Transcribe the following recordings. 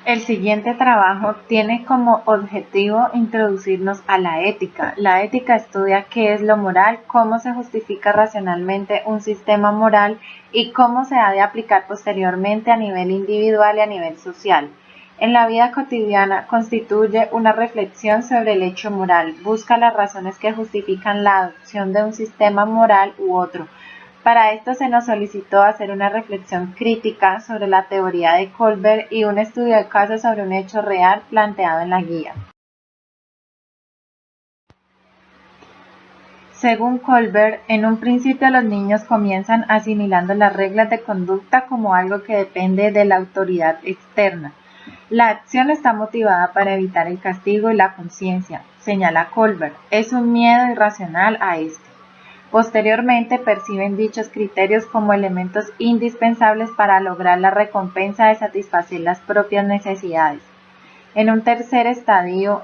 El siguiente trabajo tiene como objetivo introducirnos a la ética. La ética estudia qué es lo moral, cómo se justifica racionalmente un sistema moral y cómo se ha de aplicar posteriormente a nivel individual y a nivel social. En la vida cotidiana constituye una reflexión sobre el hecho moral, busca las razones que justifican la adopción de un sistema moral u otro. Para esto se nos solicitó hacer una reflexión crítica sobre la teoría de Colbert y un estudio de caso sobre un hecho real planteado en la guía. Según Colbert, en un principio los niños comienzan asimilando las reglas de conducta como algo que depende de la autoridad externa. La acción está motivada para evitar el castigo y la conciencia, señala Colbert. Es un miedo irracional a esto. Posteriormente perciben dichos criterios como elementos indispensables para lograr la recompensa de satisfacer las propias necesidades. En un tercer estadio,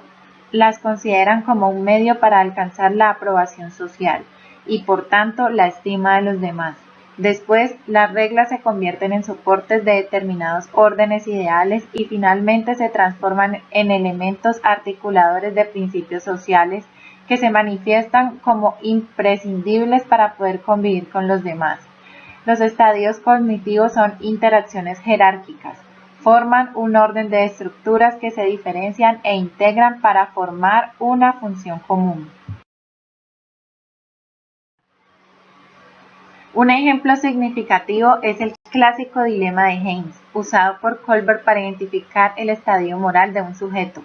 las consideran como un medio para alcanzar la aprobación social y, por tanto, la estima de los demás. Después, las reglas se convierten en soportes de determinados órdenes ideales y finalmente se transforman en elementos articuladores de principios sociales que se manifiestan como imprescindibles para poder convivir con los demás. Los estadios cognitivos son interacciones jerárquicas. Forman un orden de estructuras que se diferencian e integran para formar una función común. Un ejemplo significativo es el clásico dilema de Haynes, usado por Colbert para identificar el estadio moral de un sujeto.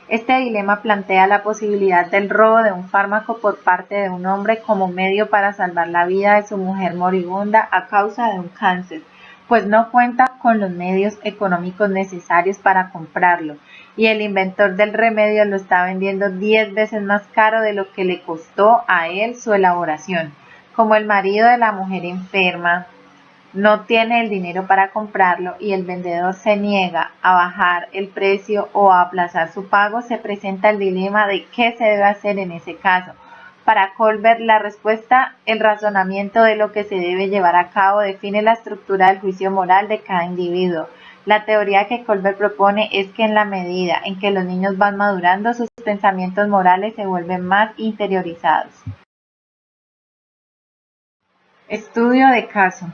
Este dilema plantea la posibilidad del robo de un fármaco por parte de un hombre como medio para salvar la vida de su mujer moribunda a causa de un cáncer, pues no cuenta con los medios económicos necesarios para comprarlo, y el inventor del remedio lo está vendiendo 10 veces más caro de lo que le costó a él su elaboración. Como el marido de la mujer enferma no tiene el dinero para comprarlo y el vendedor se niega a bajar el precio o a aplazar su pago, se presenta el dilema de qué se debe hacer en ese caso. Para Colbert, la respuesta, el razonamiento de lo que se debe llevar a cabo define la estructura del juicio moral de cada individuo. La teoría que Colbert propone es que en la medida en que los niños van madurando, sus pensamientos morales se vuelven más interiorizados. Estudio de caso.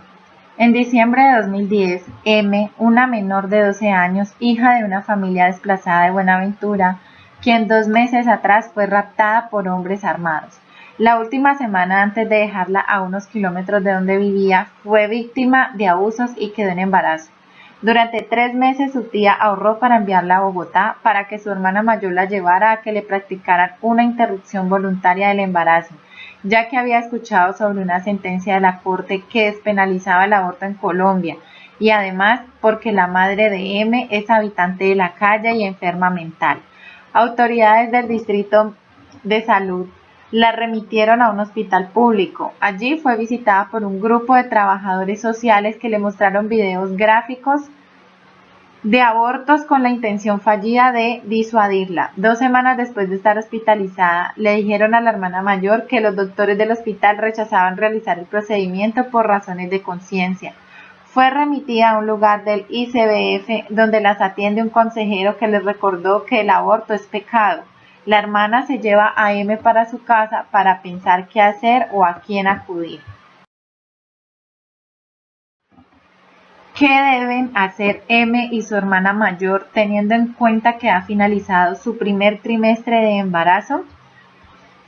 En diciembre de 2010, M, una menor de 12 años, hija de una familia desplazada de Buenaventura, quien 2 meses atrás fue raptada por hombres armados. La última semana antes de dejarla a unos kilómetros de donde vivía, fue víctima de abusos y quedó en embarazo. Durante 3 meses su tía ahorró para enviarla a Bogotá para que su hermana mayor la llevara a que le practicaran una interrupción voluntaria del embarazo, ya que había escuchado sobre una sentencia de la Corte que despenalizaba el aborto en Colombia, y además porque la madre de M es habitante de la calle y enferma mental. Autoridades del Distrito de Salud la remitieron a un hospital público. Allí fue visitada por un grupo de trabajadores sociales que le mostraron videos gráficos de abortos con la intención fallida de disuadirla. 2 semanas después de estar hospitalizada, le dijeron a la hermana mayor que los doctores del hospital rechazaban realizar el procedimiento por razones de conciencia. Fue remitida a un lugar del ICBF donde las atiende un consejero que les recordó que el aborto es pecado. La hermana se lleva a M para su casa para pensar qué hacer o a quién acudir. ¿Qué deben hacer M y su hermana mayor teniendo en cuenta que ha finalizado su primer trimestre de embarazo?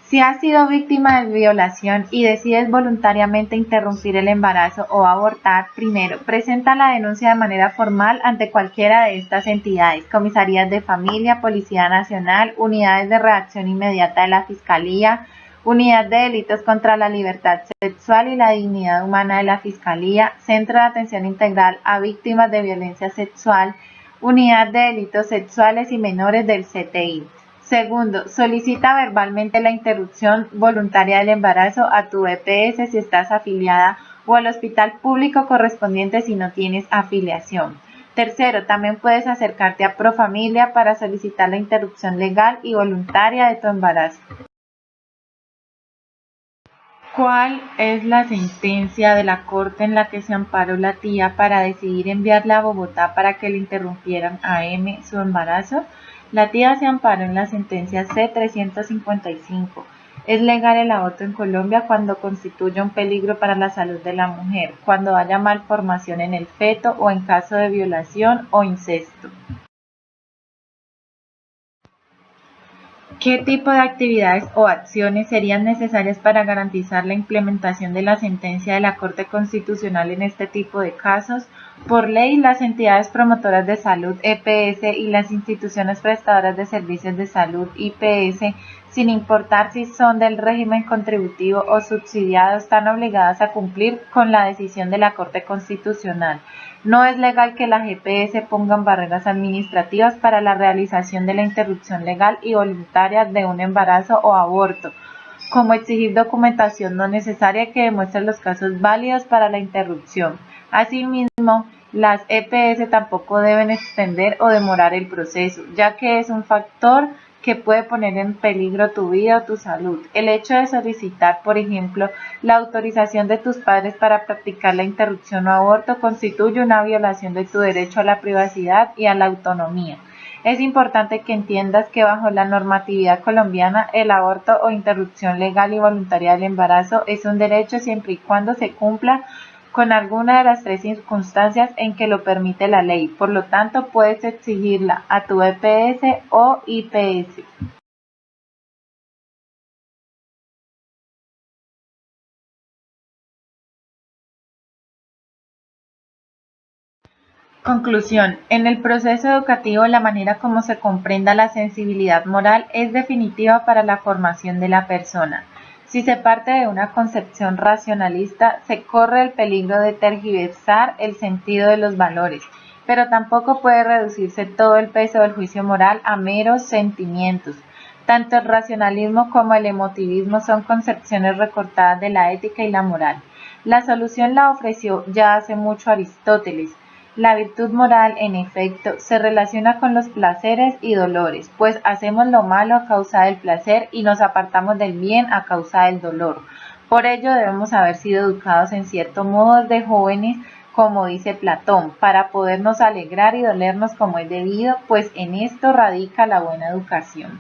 Si has sido víctima de violación y decides voluntariamente interrumpir el embarazo o abortar, primero, presenta la denuncia de manera formal ante cualquiera de estas entidades: comisarías de familia, Policía Nacional, unidades de reacción inmediata de la Fiscalía, Unidad de Delitos contra la Libertad Sexual y la Dignidad Humana de la Fiscalía, Centro de Atención Integral a Víctimas de Violencia Sexual, Unidad de Delitos Sexuales y Menores del CTI. Segundo, solicita verbalmente la interrupción voluntaria del embarazo a tu EPS si estás afiliada o al hospital público correspondiente si no tienes afiliación. Tercero, también puedes acercarte a Profamilia para solicitar la interrupción legal y voluntaria de tu embarazo. ¿Cuál es la sentencia de la corte en la que se amparó la tía para decidir enviarla a Bogotá para que le interrumpieran a M su embarazo? La tía se amparó en la sentencia C-355. Es legal el aborto en Colombia cuando constituye un peligro para la salud de la mujer, cuando haya malformación en el feto o en caso de violación o incesto. ¿Qué tipo de actividades o acciones serían necesarias para garantizar la implementación de la sentencia de la Corte Constitucional en este tipo de casos? Por ley, las entidades promotoras de salud (EPS) y las instituciones prestadoras de servicios de salud (IPS), sin importar si son del régimen contributivo o subsidiado, están obligadas a cumplir con la decisión de la Corte Constitucional. No es legal que las EPS pongan barreras administrativas para la realización de la interrupción legal y voluntaria de un embarazo o aborto, como exigir documentación no necesaria que demuestre los casos válidos para la interrupción. Asimismo, las EPS tampoco deben extender o demorar el proceso, ya que es un factor que puede poner en peligro tu vida o tu salud. El hecho de solicitar, por ejemplo, la autorización de tus padres para practicar la interrupción o aborto constituye una violación de tu derecho a la privacidad y a la autonomía. Es importante que entiendas que bajo la normatividad colombiana, el aborto o interrupción legal y voluntaria del embarazo es un derecho siempre y cuando se cumpla con alguna de las tres circunstancias en que lo permite la ley. Por lo tanto, puedes exigirla a tu EPS o IPS. Conclusión. En el proceso educativo, la manera como se comprenda la sensibilidad moral es definitiva para la formación de la persona. Si se parte de una concepción racionalista, se corre el peligro de tergiversar el sentido de los valores, pero tampoco puede reducirse todo el peso del juicio moral a meros sentimientos. Tanto el racionalismo como el emotivismo son concepciones recortadas de la ética y la moral. La solución la ofreció ya hace mucho Aristóteles. La virtud moral, en efecto, se relaciona con los placeres y dolores, pues hacemos lo malo a causa del placer y nos apartamos del bien a causa del dolor. Por ello debemos haber sido educados en cierto modo desde jóvenes, como dice Platón, para podernos alegrar y dolernos como es debido, pues en esto radica la buena educación.